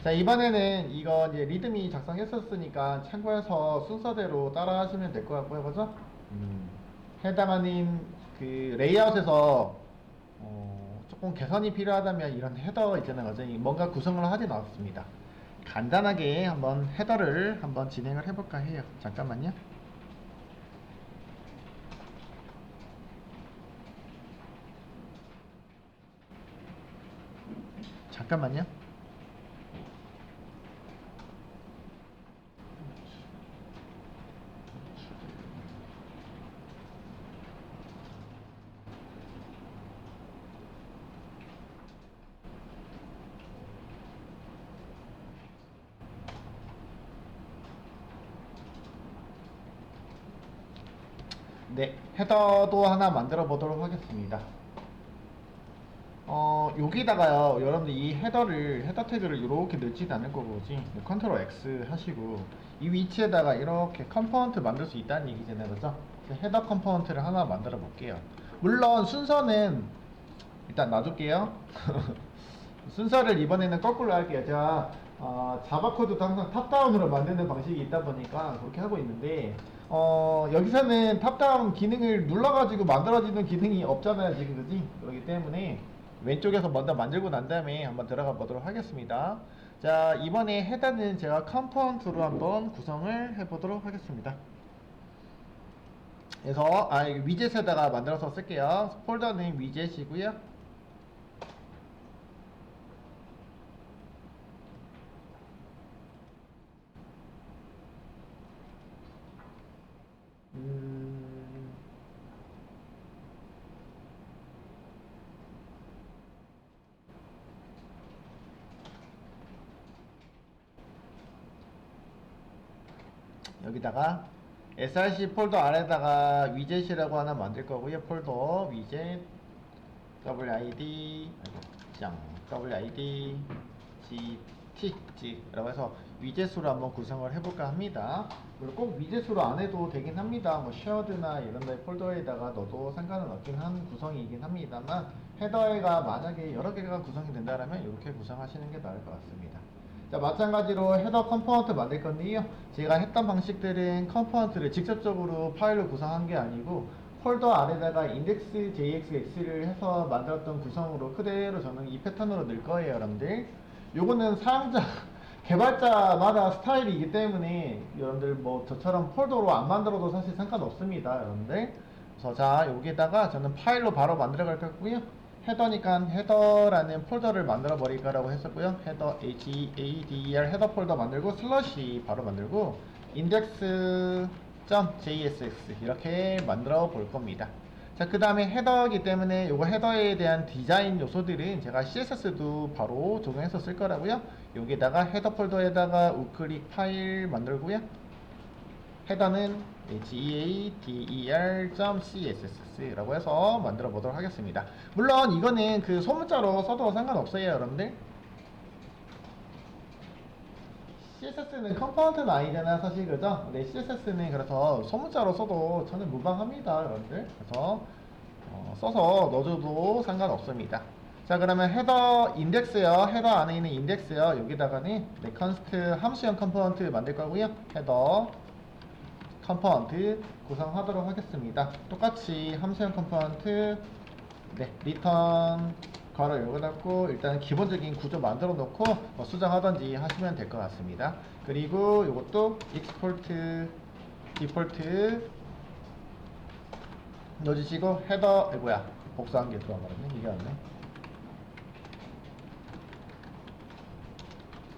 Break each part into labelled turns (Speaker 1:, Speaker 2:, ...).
Speaker 1: 자, 이번에는 이거 이제 리듬이 작성했었으니까 참고해서 순서대로 따라 하시면 될 것 같고요. 그죠? 해당하는 그 레이아웃에서 조금 개선이 필요하다면 이런 헤더 있잖아요. 그죠? 뭔가 구성을 하진 않았습니다. 간단하게 한번 헤더를 한번 진행을 해볼까 해요. 잠깐만요. 잠깐만요. 네, 헤더도 하나 만들어 보도록 하겠습니다. 여기다가요, 여러분들 이 헤더 태그를 이렇게 넣지 않을 거고지. 컨트롤 X 하시고, 이 위치에다가 이렇게 컴포넌트 만들 수 있다는 얘기잖아요. 그죠? 헤더 컴포넌트를 하나 만들어 볼게요. 물론 순서는 일단 놔둘게요. 순서를 이번에는 거꾸로 할게요. 제가 자바 코드도 항상 탑다운으로 만드는 방식이 있다 보니까 그렇게 하고 있는데, 여기서는 탑다운 기능을 눌러가지고 만들어지는 기능이 없잖아요, 지금. 그지? 그렇기 때문에 왼쪽에서 먼저 만들고 난 다음에 한번 들어가 보도록 하겠습니다. 자, 이번에 헤더는 제가 컴포넌트로 한번 구성을 해 보도록 하겠습니다. 그래서 위젯에다가 만들어서 쓸게요. 폴더는 위젯이고요. 음, 여기다가 src 폴더 아래다가 위젯이라고 하나 만들 거고요. 폴더 위젯 wid wid gt라고 해서 위젯으로 한번 구성을 해볼까 합니다. 그리고 꼭 위젯으로 안 해도 되긴 합니다. 뭐 쉐어드나 이런 데 폴더에다가 넣어도 상관은 없긴 한 구성이긴 합니다만, 헤더가 만약에 여러 개가 구성이 된다면 이렇게 구성하시는 게 나을 것 같습니다. 자, 마찬가지로 헤더 컴포넌트 만들 건데요. 제가 했던 방식들은 컴포넌트를 직접적으로 파일로 구성한 게 아니고 폴더 안에다가 index jxx를 해서 만들었던 구성으로 그대로 저는 이 패턴으로 넣을 거예요, 여러분들. 요거는 사용자 개발자마다 스타일이기 때문에 여러분들 뭐 저처럼 폴더로 안 만들어도 사실 상관없습니다, 여러분들. 그래서 자, 여기에다가 저는 파일로 바로 만들어 갈 거고요. 헤더니까 헤더라는 폴더를 만들어 버릴 거라고 했었고요. 헤더 HADER 헤더 폴더 만들고 슬러시 바로 만들고 index.jsx 이렇게 만들어 볼 겁니다. 자, 그 다음에 헤더이기 때문에 요거 헤더에 대한 디자인 요소들은 제가 CSS도 바로 적용해서 쓸 거라고요. 여기다가 헤더 폴더에다가 우클릭 파일 만들고요. 헤더는 header.css 라고 해서 만들어 보도록 하겠습니다. 물론 이거는 그 소문자로 써도 상관없어요, 여러분들. CSS는 컴포넌트는 아니잖아, 사실. 그죠? 네, CSS는 그래서 소문자로 써도 저는 무방합니다, 여러분들. 그래서 써서 넣어줘도 상관없습니다. 자, 그러면 헤더 인덱스요. 헤더 안에 있는 인덱스요. 여기다가는 네, 컨스트 함수형 컴포넌트 만들 거고요. 헤더 컴포넌트 구성하도록 하겠습니다. 똑같이 함수형 컴포넌트 네, 리턴 괄호 열고 닫고 일단 기본적인 구조 만들어 놓고 뭐 수정하던지 하시면 될 것 같습니다. 그리고 이것도 익스포트 디폴트 넣어주시고 헤더 뭐야 복사한 게 들어가 버렸네. 이게 왔네.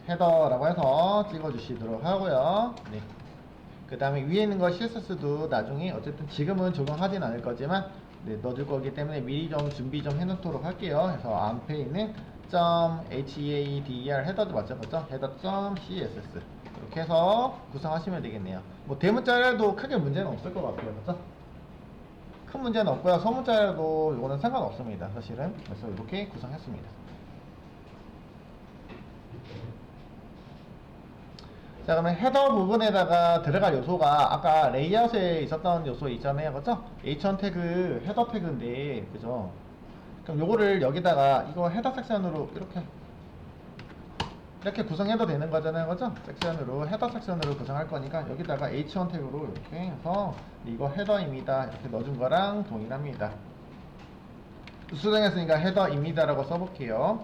Speaker 1: 헤더라고 해서 찍어주시도록 하고요. 네. 그 다음에 위에 있는 거 CSS도 나중에 어쨌든 지금은 적용하진 않을 거지만 네, 넣어줄 거기 때문에 미리 좀 준비 좀 해놓도록 할게요. 그래서 앞에 있는 .header 헤더도 맞춰봤죠? header.css 이렇게 해서 구성하시면 되겠네요. 뭐 대문자라도 크게 문제는 없을 것 같아요. 그렇죠? 큰 문제는 없고요. 소문자라도 이거는 상관없습니다. 사실은. 그래서 이렇게 구성했습니다. 자, 그러면 헤더 부분에다가 들어갈 요소가 아까 레이아웃에 있었던 요소 있잖아요. 그죠? h1 태그 헤더 태그인데, 그죠? 그럼 요거를 여기다가 이거 헤더 섹션으로 이렇게 이렇게 구성해도 되는 거잖아요, 그죠? 섹션으로 헤더 섹션으로 구성할 거니까 여기다가 H1 태그로 이렇게 해서 이거 헤더입니다 이렇게 넣어준 거랑 동일합니다. 수정했으니까 헤더입니다라고 써볼게요.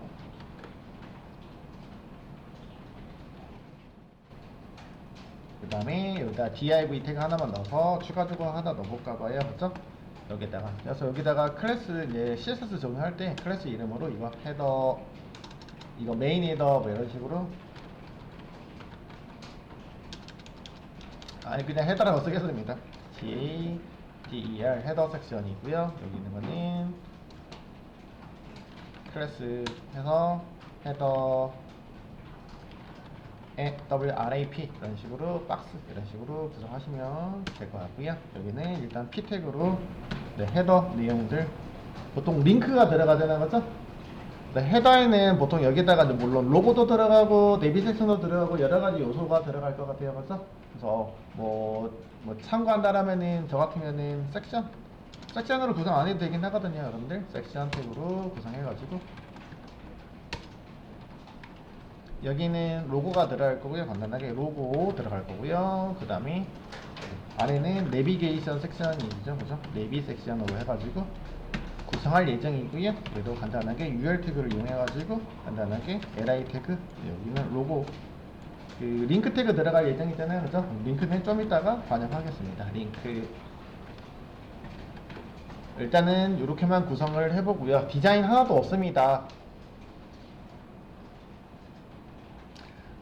Speaker 1: 그 다음에 여기다 div 태그 하나만 넣어서 추가 주고 하나 넣어볼까 봐요, 그죠? 여기다가 그래서 여기다가 클래스 이제 CSS 적용할 때 클래스 이름으로 이거 헤더 이거 메인 헤더 뭐 이런 식으로 아니 그냥 헤더라고 쓰겠습니다. DER 헤더 섹션이고요. 여기 있는 거는 클래스 해서 헤더 WRAP 이런 식으로 박스 이런 식으로 구성하시면 될 것 같고요. 여기는 일단 P 태그로 네, 헤더 내용들 보통 링크가 들어가잖아요, 그렇죠? 네, 헤더에는 보통 여기다가 물론 로고도 들어가고 내비 섹션도 들어가고 여러 가지 요소가 들어갈 것 같아요, 그렇죠? 그래서 뭐 참고한다라면은 저 같으면은 섹션으로 구성 안 해도 되긴 하거든요, 여러분들. 섹션 태그로 구성해가지고 여기는 로고가 들어갈 거고요. 간단하게 로고 들어갈 거고요. 그 다음에 아래는 내비게이션 섹션이죠, 그죠? 내비 섹션으로 해가지고 구성할 예정이고요. 그래도 간단하게 UL 태그를 이용해가지고 간단하게 LI 태그 여기는 로고 그 링크 태그 들어갈 예정이잖아요, 그죠? 링크는 좀 이따가 반영하겠습니다. 링크 일단은 이렇게만 구성을 해보고요. 디자인 하나도 없습니다.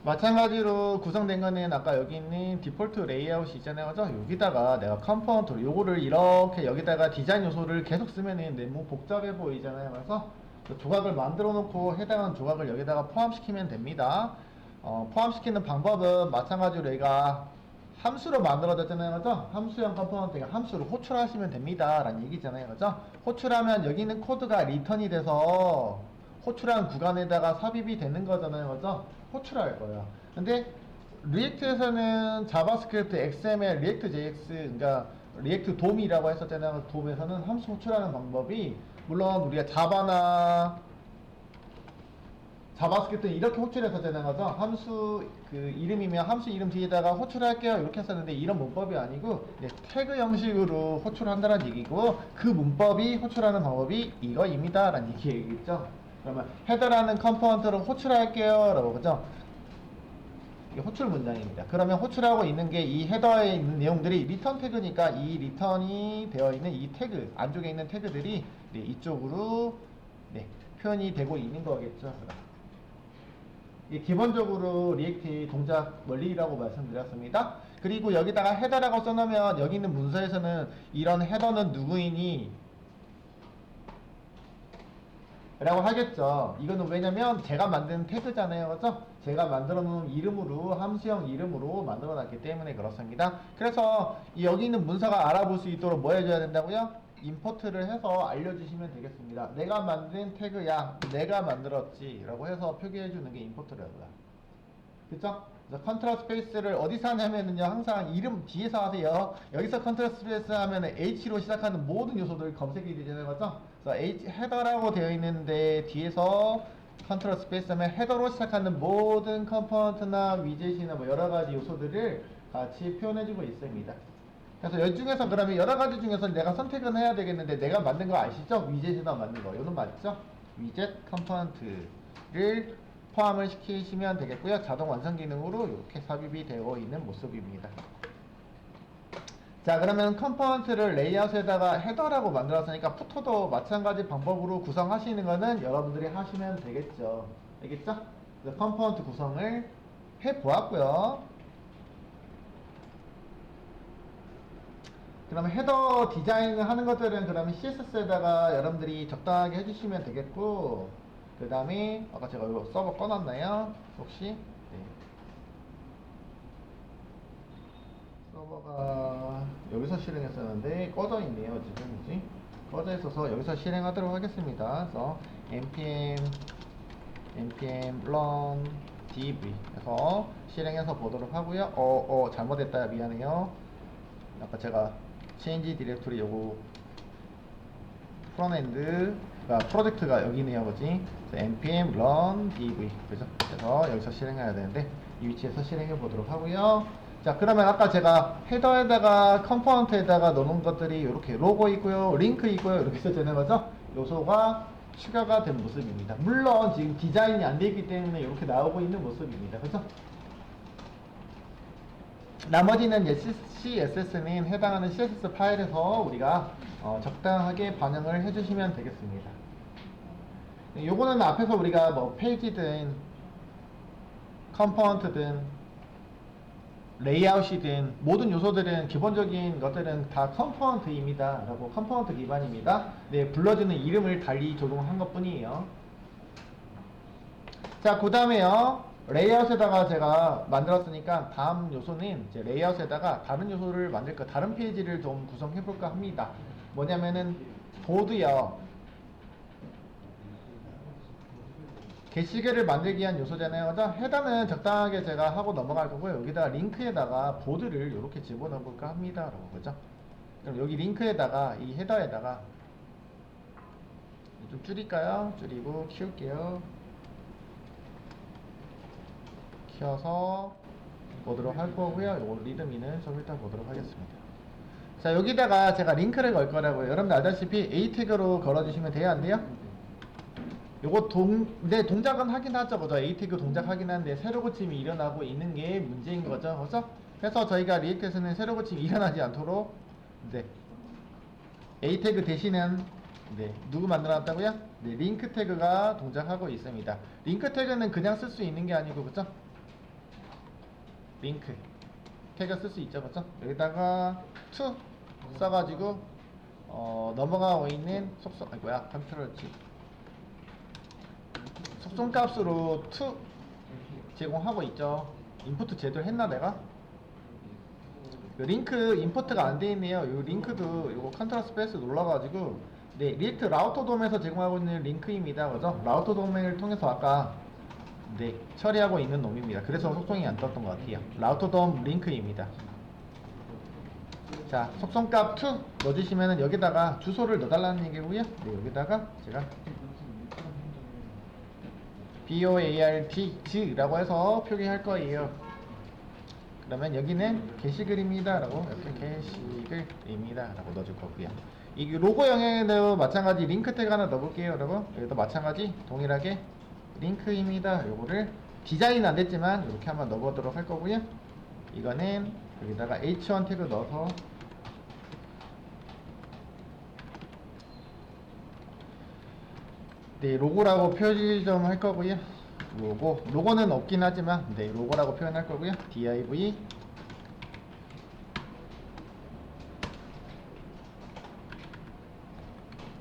Speaker 1: 마찬가지로 구성된 거는 아까 여기 있는 디폴트 레이아웃이 있잖아요, 그죠? 여기다가 내가 컴포넌트로 요거를 이렇게 여기다가 디자인 요소를 계속 쓰면은 너무 복잡해 보이잖아요. 그래서 조각을 만들어 놓고 해당하는 조각을 여기다가 포함시키면 됩니다. 포함시키는 방법은 마찬가지로 얘가 함수로 만들어졌잖아요, 그죠? 함수형 컴포넌트가 함수로 호출하시면 됩니다 라는 얘기잖아요, 그죠? 호출하면 여기 있는 코드가 리턴이 돼서 호출한 구간에다가 삽입이 되는 거잖아요, 그죠? 호출할 거예요. 근데 리액트에서는 자바스크립트, XML, 리액트 JS, 그러니까 리액트 돔이라고 했었잖아요. 돔에서는 함수 호출하는 방법이 물론 우리가 자바나 자바스크립트는 이렇게 호출했었잖아요, 그죠? 함수 그 이름이면 함수 이름 뒤에다가 호출할게요 이렇게 했었는데 이런 문법이 아니고 태그 형식으로 호출한다는 얘기고 그 문법이 호출하는 방법이 이거입니다라는 얘기겠죠. 그러면 헤더라는 컴포넌트를 호출할게요 라고, 그죠? 이게 호출 문장입니다. 그러면 호출하고 있는 게 이 헤더에 있는 내용들이 리턴 태그니까 이 리턴이 되어 있는 이 태그 안쪽에 있는 태그들이 이쪽으로 표현이 되고 있는 거겠죠. 이게 기본적으로 리액트의 동작 원리라고 말씀드렸습니다. 그리고 여기다가 헤더라고 써놓으면 여기 있는 문서에서는 이런 헤더는 누구이니 라고 하겠죠. 이거는 왜냐면 제가 만든 태그잖아요, 그죠? 제가 만들어 놓은 이름으로 함수형 이름으로 만들어 놨기 때문에 그렇습니다. 그래서 여기 있는 문서가 알아볼 수 있도록 뭐 해줘야 된다고요? 임포트를 해서 알려주시면 되겠습니다. 내가 만든 태그야, 내가 만들었지 라고 해서 표기해 주는 게 임포트라고요. 그쵸? 컨트롤 스페이스를 어디서 하냐면은요, 항상 이름 뒤에서 하세요. 여기서 컨트롤 스페이스 하면은 H로 시작하는 모든 요소들 검색이 되잖아요, 그죠? 그래서 헤더라고 되어 있는데 뒤에서 컨트롤 스페이스 하면 헤더로 시작하는 모든 컴포넌트나 위젯이나 뭐 여러 가지 요소들을 같이 표현해주고 있습니다. 그래서 이 중에서 그러면 여러 가지 중에서 내가 선택은 해야 되겠는데 내가 만든 거 아시죠? 위젯이나 만든 거. 이건 맞죠? 위젯 컴포넌트를 포함을 시키시면 되겠고요. 자동 완성 기능으로 이렇게 삽입이 되어 있는 모습입니다. 자, 그러면 컴포넌트를 레이아웃에다가 헤더라고 만들었으니까 푸터도 마찬가지 방법으로 구성하시는 거는 여러분들이 하시면 되겠죠. 알겠죠? 그래서 컴포넌트 구성을 해 보았고요. 그러면 헤더 디자인을 하는 것들은 그러면 CSS에다가 여러분들이 적당하게 해주시면 되겠고, 그 다음에 아까 제가 이거 서버 꺼놨나요? 혹시? 네. 서버가 여기서 실행했었는데 꺼져 있네요, 지금. 그지? 꺼져 있어서 여기서 실행하도록 하겠습니다. 그래서 npm run dv 해서 실행해서 보도록 하고요. 잘못했다, 미안해요. 아까 제가 change 디렉토리 요거 프론엔드 프로젝트가 여기네요, 그지? npm run dev, 그죠? 그래서 여기서 실행해야 되는데 이 위치에서 실행해 보도록 하고요. 자, 그러면 아까 제가 헤더에다가 컴포넌트에다가 넣는 것들이 이렇게 로고 있고요, 링크 있고요, 이렇게 써지는 거죠? 요소가 추가가 된 모습입니다. 물론 지금 디자인이 안 되어 있기 때문에 이렇게 나오고 있는 모습입니다. 그죠? 나머지는 이제 CSS는 해당하는 CSS 파일에서 우리가 적당하게 반영을 해주시면 되겠습니다. 요거는 앞에서 우리가 뭐 페이지든 컴포넌트든 레이아웃이든 모든 요소들은 기본적인 것들은 다 컴포넌트입니다 라고, 컴포넌트 기반입니다. 네, 불러주는 이름을 달리 적용한 것 뿐이에요. 자, 그 다음에요, 레이아웃에다가 제가 만들었으니까 다음 요소는 이제 레이아웃에다가 다른 요소를 만들까, 다른 페이지를 좀 구성해 볼까 합니다. 뭐냐면은 보드요, 게시글을 만들기 위한 요소잖아요. 그죠? 해당은 적당하게 제가 하고 넘어갈 거고요. 여기다가 링크에다가 보드를 이렇게 집어넣어 볼까 합니다 라고, 그죠? 그럼 여기 링크에다가 이 헤더에다가 좀 줄일까요? 줄이고 키울게요. 키워서 보도록 할 거고요. 요 리드미는 좀 이따 보도록 하겠습니다. 자, 여기다가 제가 링크를 걸 거라고요. 여러분들 알다시피 A 태그로 걸어주시면 돼요, 안 돼요? 요거 네, 동작은 하긴 하죠, 그죠? A 태그 동작 하긴 하는데 새로 고침이 일어나고 있는 게 문제인 거죠, 그죠? 그래서 저희가 리액트에서는 새로 고침이 일어나지 않도록, 네, A 태그 대신은, 네, 누구 만들어놨다고요? 네, 링크 태그가 동작하고 있습니다. 링크 태그는 그냥 쓸 수 있는 게 아니고, 그죠? 링크 태그 쓸 수 있죠, 그죠? 여기다가 to 써가지고 넘어가고 있는 속성, 아니 뭐야, 컨트롤 G, 속성값으로 to 제공하고 있죠. 인풋 제대로 했나 내가? 링크 임포트가 안 돼 있네요. 이 링크도 이거 컨트롤 스페이스 눌러가지고, 네, 리액트 라우터 돔에서 제공하고 있는 링크입니다, 그죠? 라우터 돔을 통해서 아까, 네, 처리하고 있는 놈입니다. 그래서 속성이 안 떴던 것 같아요. 라우터 돔 링크입니다. 자, 속성값 2 넣어주시면은 여기다가 주소를 넣어달라는 얘기고요. 네, 여기다가 제가 BOART라고 해서 표기할 거예요. 그러면 여기는 게시글입니다 라고, 이렇게 게시글입니다 라고 넣어줄 거고요. 이 로고 영역에도 마찬가지 링크 태그 하나 넣어볼게요, 여러분. 여기도 마찬가지 동일하게 링크입니다, 요거를 디자인은 안 됐지만 이렇게 한번 넣어보도록 할 거고요. 이거는 여기다가 h1 태그 넣어서, 네, 로고라고 표시 좀 할 거고요. 로고는 없긴 하지만, 네, 로고라고 표현할 거고요. div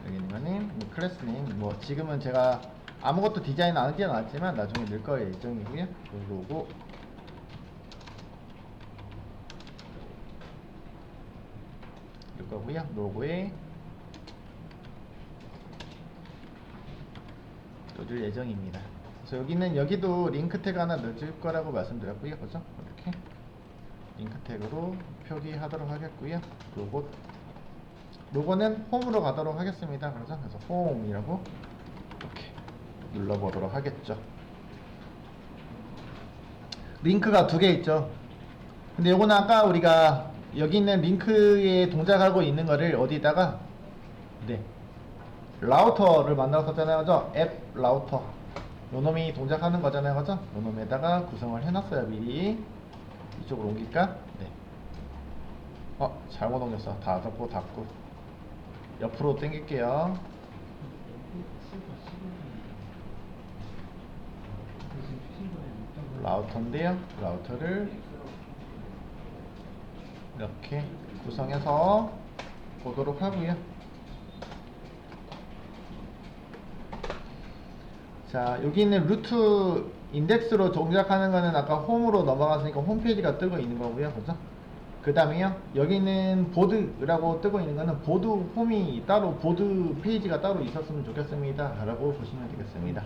Speaker 1: 여기는 클래스 네임, 뭐 지금은 제가 아무것도 디자인 안 하진 않았지만 나중에 넣을 거예요 예정이고요. 로고 넣을 거고요. 로고에 넣어줄 예정입니다. 그래서 여기도 링크 태그 하나 넣어줄 거라고 말씀드렸고요, 그죠? 이렇게 링크 태그로 표기하도록 하겠고요. 로고는 홈으로 가도록 하겠습니다. 그래서 홈이라고 이렇게 눌러보도록 하겠죠. 링크가 두 개 있죠. 근데 요거는 아까 우리가 여기 있는 링크에 동작하고 있는 거를 어디다가, 네, 라우터를 만들었었잖아요, 그죠? 앱 라우터, 요놈이 동작하는 거잖아요, 그죠? 요놈에다가 구성을 해놨어요. 미리 이쪽으로 옮길까? 네. 잘못 옮겼어. 다 닫고 옆으로 당길게요. 라우터인데요, 라우터를 이렇게 구성해서 보도록 하고요. 자, 여기 있는 루트 인덱스로 동작하는 거는 아까 홈으로 넘어갔으니까 홈페이지가 뜨고 있는 거고요, 그죠? 그 다음에요, 여기는 보드라고 뜨고 있는 거는 보드 홈이 따로, 보드 페이지가 따로 있었으면 좋겠습니다 라고 보시면 되겠습니다.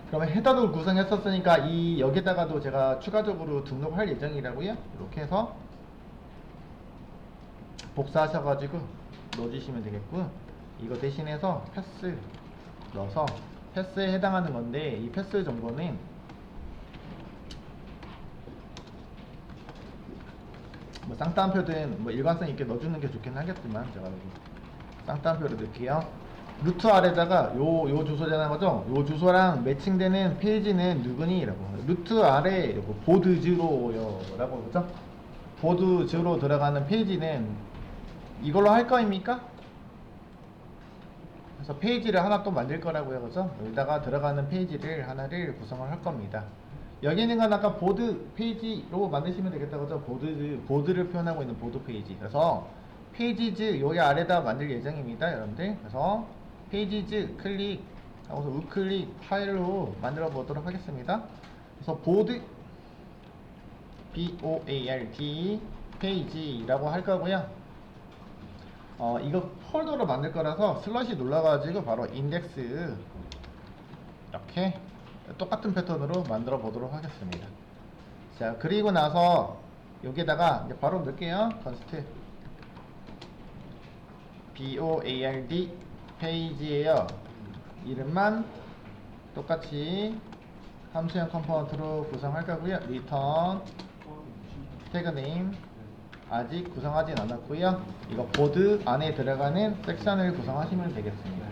Speaker 1: 그러면 헤더도 구성했었으니까 여기다가도 제가 추가적으로 등록할 예정이라고요. 이렇게 해서 복사하셔가지고 넣어주시면 되겠고요. 이거 대신해서 패스 넣어서 패스에 해당하는 건데, 이 패스 정보는 뭐 쌍따옴표든 뭐 일관성 있게 넣어주는 게 좋긴 하겠지만, 제가 여기 쌍따옴표를 넣을게요. 루트 아래다가 요 주소잖아, 거죠? 요 주소랑 매칭되는 페이지는 누구니?라고. 루트 아래 요거 보드 즈로요라고, 그죠? 보드 즈로 들어가는 페이지는 이걸로 할 거입니까? 그래서 페이지를 하나 또 만들 거라고요, 그죠? 여기다가 들어가는 페이지를 하나를 구성을 할 겁니다. 여기 있는 건 아까 보드 페이지로 만드시면 되겠다, 그죠? 보드를 표현하고 있는 보드 페이지. 그래서 페이지즈 여기 아래다 만들 예정입니다, 여러분들. 그래서 페이지즈 클릭하고서 우클릭 파일로 만들어 보도록 하겠습니다. 그래서 보드 BOARD 페이지라고 할 거고요. 이거 폴더로 만들 거라서 슬러시 눌러가지고 바로 인덱스 이렇게 똑같은 패턴으로 만들어 보도록 하겠습니다. 자, 그리고 나서 여기에다가 이제 바로 넣을게요. const BOARD 페이지에요. 이름만 똑같이 함수형 컴포넌트로 구성할 거고요. return 태그 네임 아직 구성하진 않았고요. 이거 보드 안에 들어가는 섹션을 구성하시면 되겠습니다.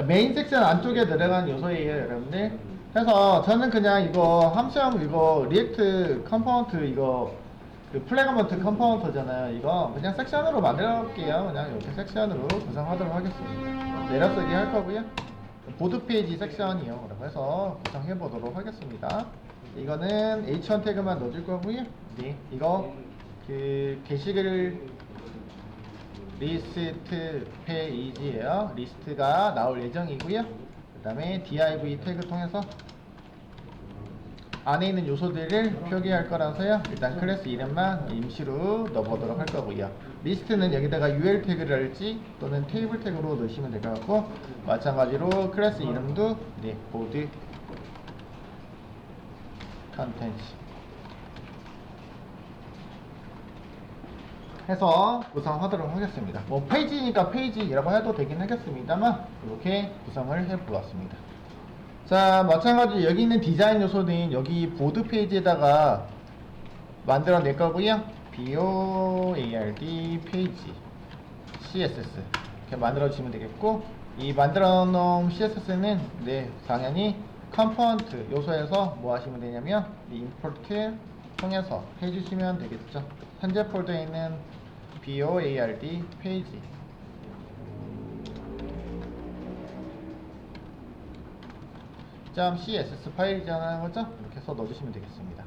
Speaker 1: 메인 섹션 안쪽에 들어간 요소예요, 여러분들. 그래서 저는 그냥 이거 함수형 이거 리액트 컴포넌트 이거 그 플래그먼트 컴포넌트잖아요. 이거 그냥 섹션으로 만들어 볼게요. 그냥 이렇게 섹션으로 구성하도록 하겠습니다. 내려쓰기 할 거고요. 보드 페이지 섹션이요. 라고 해서 구성해 보도록 하겠습니다. 이거는 h1 태그만 넣어줄 거고요. 네, 이거 그 게시글 리스트 페이지에요. 리스트가 나올 예정이고요. 그 다음에 div 태그 통해서 안에 있는 요소들을 표기할 거라서요. 일단 클래스 이름만 임시로 넣어보도록 할 거고요. 리스트는 여기다가 ul 태그를 할지 또는 테이블 태그로 넣으시면 될 것 같고, 마찬가지로 클래스 이름도 네, 보드 컨텐츠 해서 구성하도록 하겠습니다. 뭐 페이지니까 페이지라고 해도 되긴 하겠습니다만 이렇게 구성을 해 보았습니다. 자, 마찬가지로 여기 있는 디자인 요소는 여기 보드 페이지에다가 만들어 낼 거고요. BOARD 페이지 CSS 이렇게 만들어 주시면 되겠고, 이 만들어 놓은 CSS는 네, 당연히 컴포넌트 요소에서 뭐 하시면 되냐면 임포트 통해서 해주시면 되겠죠. 현재 폴더에 있는 BOARD 페이지 .css 파일이잖아요, 그죠? 이렇게 해서 넣어주시면 되겠습니다.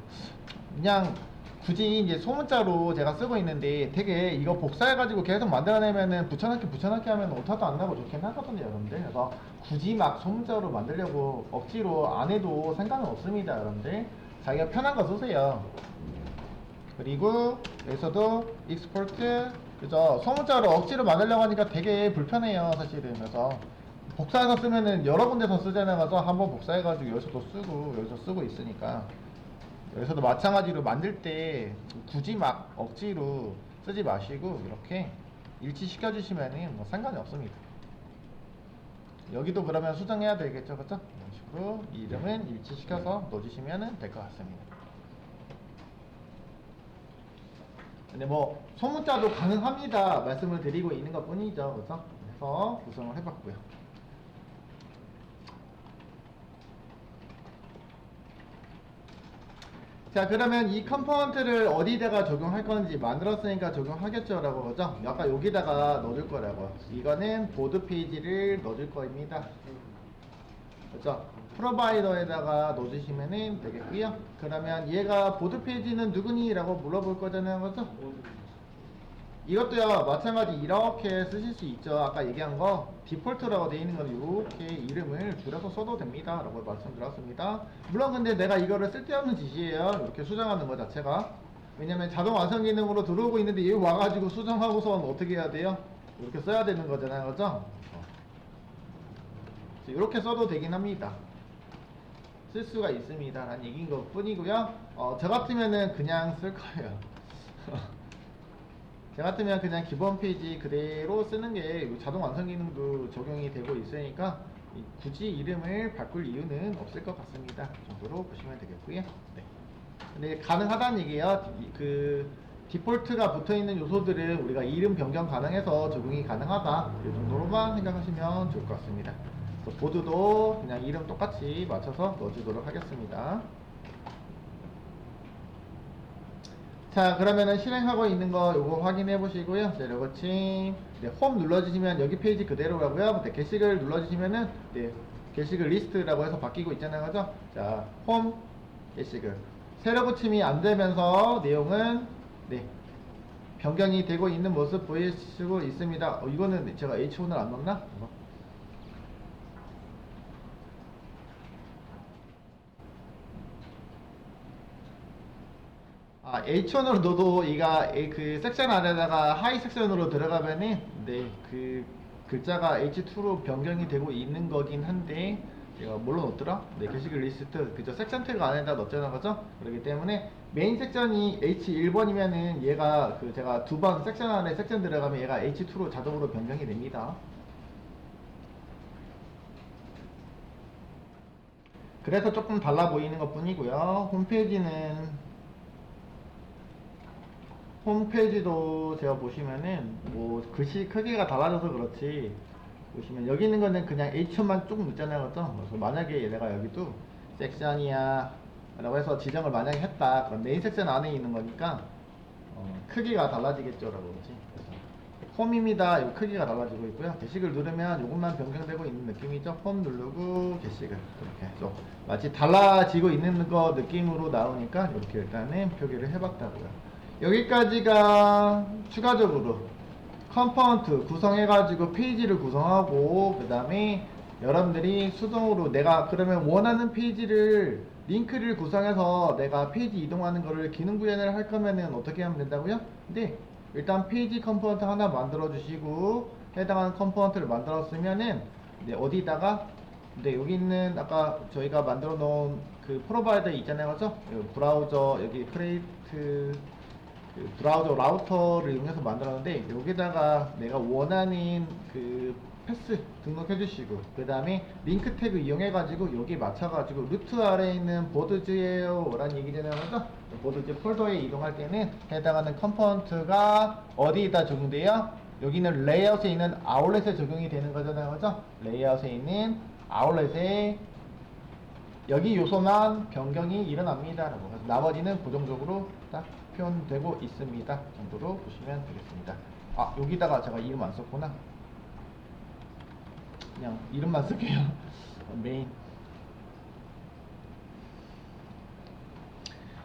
Speaker 1: 그냥 굳이 이제 소문자로 제가 쓰고 있는데 되게 이거 복사해가지고 계속 만들어내면은 붙여넣기 하면 오타도 안 나고 좋긴 하거든요, 여러분들. 그래서 굳이 막 소문자로 만들려고 억지로 안 해도 상관은 없습니다, 여러분들. 자기가 편한 거 쓰세요. 그리고 여기서도 익스포트, 그죠? 소문자로 억지로 만들려고 하니까 되게 불편해요, 사실은. 그래서 복사해서 쓰면은 여러 군데서 쓰잖아요. 그래서 한번 복사해가지고 여기서도 쓰고 여기서 쓰고 있으니까 여기서도 마찬가지로 만들 때 굳이 막 억지로 쓰지 마시고 이렇게 일치시켜 주시면은 뭐 상관이 없습니다. 여기도 그러면 수정해야 되겠죠, 그렇죠? 이런 식으로 이름은 일치시켜서 넣어주시면 될 것 같습니다. 근데 뭐 소문자도 가능합니다 말씀을 드리고 있는 것 뿐이죠, 그렇죠? 그래서 구성을 해봤고요. 자, 그러면 이 컴포넌트를 어디다가 적용할 건지 만들었으니까 적용하겠죠 라고 그러죠. 아까 여기다가 넣어줄 거라고. 이거는 보드 페이지를 넣어줄 거입니다. 그렇죠? 프로바이더에다가 넣어주시면 되겠고요. 그러면 얘가 보드 페이지는 누구니? 라고 물어볼 거잖아요, 그렇죠? 이것도요 마찬가지 이렇게 쓰실 수 있죠. 아까 얘기한 거 디폴트라고 되어 있는 건 이렇게 이름을 줄여서 써도 됩니다 라고 말씀드렸습니다. 물론 근데 내가 이거를 쓸데없는 짓이에요, 이렇게 수정하는 거 자체가. 왜냐면 자동 완성 기능으로 들어오고 있는데 얘 와가지고 수정하고선 어떻게 해야 돼요? 이렇게 써야 되는 거잖아요, 그죠? 이렇게 써도 되긴 합니다. 쓸 수가 있습니다 라는 얘기인 것 뿐이고요. 저 같으면은 그냥 쓸 거예요. 저 같으면 그냥 기본 페이지 그대로 쓰는 게 자동 완성 기능도 적용이 되고 있으니까 굳이 이름을 바꿀 이유는 없을 것 같습니다. 정도로 보시면 되겠고요. 네. 근데 가능하다는 얘기예요. 그 디폴트가 붙어있는 요소들은 우리가 이름 변경 가능해서 적용이 가능하다, 이 정도로만 생각하시면 좋을 것 같습니다. 그래서 보드도 그냥 이름 똑같이 맞춰서 넣어주도록 하겠습니다. 자, 그러면은 실행하고 있는 거 요거 확인해 보시고요. 자, 로고침, 네, 홈 눌러주시면 여기 페이지 그대로 가고요. 네, 게시글 눌러주시면은 네, 게시글 리스트라고 해서 바뀌고 있잖아요, 그죠? 자, 홈 게시글. 세로 고침이 안 되면서 내용은 네, 변경이 되고 있는 모습 보이시고 있습니다. 이거는 제가 H1을 안 넣었나? H1으로 넣어도 얘가 그 섹션 안에다가 하이 섹션으로 들어가면은 네, 그 글자가 H2로 변경이 되고 있는 거긴 한데 제가 뭘로 넣었더라? 네, 게시글 리스트 그저 섹션 태그 안에다 넣었잖아, 그죠? 그렇기 때문에 메인 섹션이 H1번이면은 얘가 그 제가 두 번 섹션 안에 섹션 들어가면 얘가 H2로 자동으로 변경이 됩니다. 그래서 조금 달라 보이는 것 뿐이고요. 홈페이지도 제가 보시면은 뭐 글씨 크기가 달라져서 그렇지, 보시면 여기 있는 거는 그냥 H만 쭉 넣잖아요, 그죠? 그래서 만약에 내가 여기도 섹션이야 라고 해서 지정을 만약에 했다, 그럼 메인 섹션 안에 있는 거니까 크기가 달라지겠죠 라고 그러지. 그래서 홈입니다, 이 크기가 달라지고 있고요. 게시글 누르면 이것만 변경되고 있는 느낌이죠. 홈 누르고 게시글 이렇게 해서 마치 달라지고 있는 거 느낌으로 나오니까 이렇게 일단은 표기를 해봤다고요. 여기까지가 추가적으로 컴포넌트 구성해가지고 페이지를 구성하고, 그 다음에 여러분들이 수동으로 내가 그러면 원하는 페이지를 링크를 구성해서 내가 페이지 이동하는 거를 기능 구현을 할 거면은 어떻게 하면 된다고요? 근데 일단 페이지 컴포넌트 하나 만들어 주시고 해당하는 컴포넌트를 만들었으면은 이제 어디다가 여기 있는 아까 저희가 만들어 놓은 그 프로바이더 있잖아요, 그죠? 브라우저 여기 크레이트 그 브라우저 라우터를 이용해서 만들었는데 여기다가 내가 원하는 그 패스 등록해 주시고, 그 다음에 링크 태그 이용해 가지고 여기 맞춰 가지고 루트 아래에 있는 보드즈예요 라는 얘기잖아요, 그죠? 보드즈 폴더에 이동할 때는 해당하는 컴포넌트가 어디에다 적용돼요? 여기는 레이아웃에 있는 아울렛에 적용이 되는 거잖아요, 그죠? 레이아웃에 있는 아울렛에 여기 요소만 변경이 일어납니다 라고. 그래서 나머지는 고정적으로 딱 표현되고 있습니다 정도로 보시면 되겠습니다. 여기다가 제가 이름 안 썼구나. 그냥 이름만 쓸게요. 메인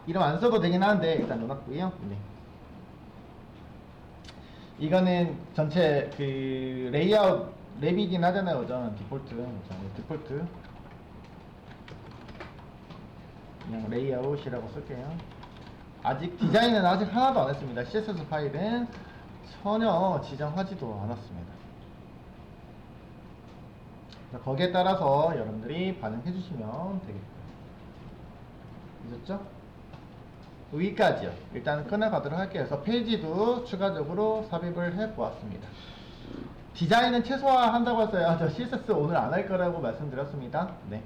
Speaker 1: 이름 안 써도 되긴 하는데 일단 넣어놨고요. 네. 이거는 전체 그 레이아웃 랩이긴 하잖아요, 그죠? 디폴트 그냥 레이아웃이라고 쓸게요. 아직 디자인은 아직 하나도 안 했습니다. CSS 파일은 전혀 지정하지도 않았습니다. 거기에 따라서 여러분들이 반응해 주시면 되겠고요. 늦었죠? 여기까지요. 일단 끊어가도록 할게요. 그래서 페이지도 추가적으로 삽입을 해 보았습니다. 디자인은 최소화 한다고 했어요. 저 CSS 오늘 안 할 거라고 말씀드렸습니다. 네.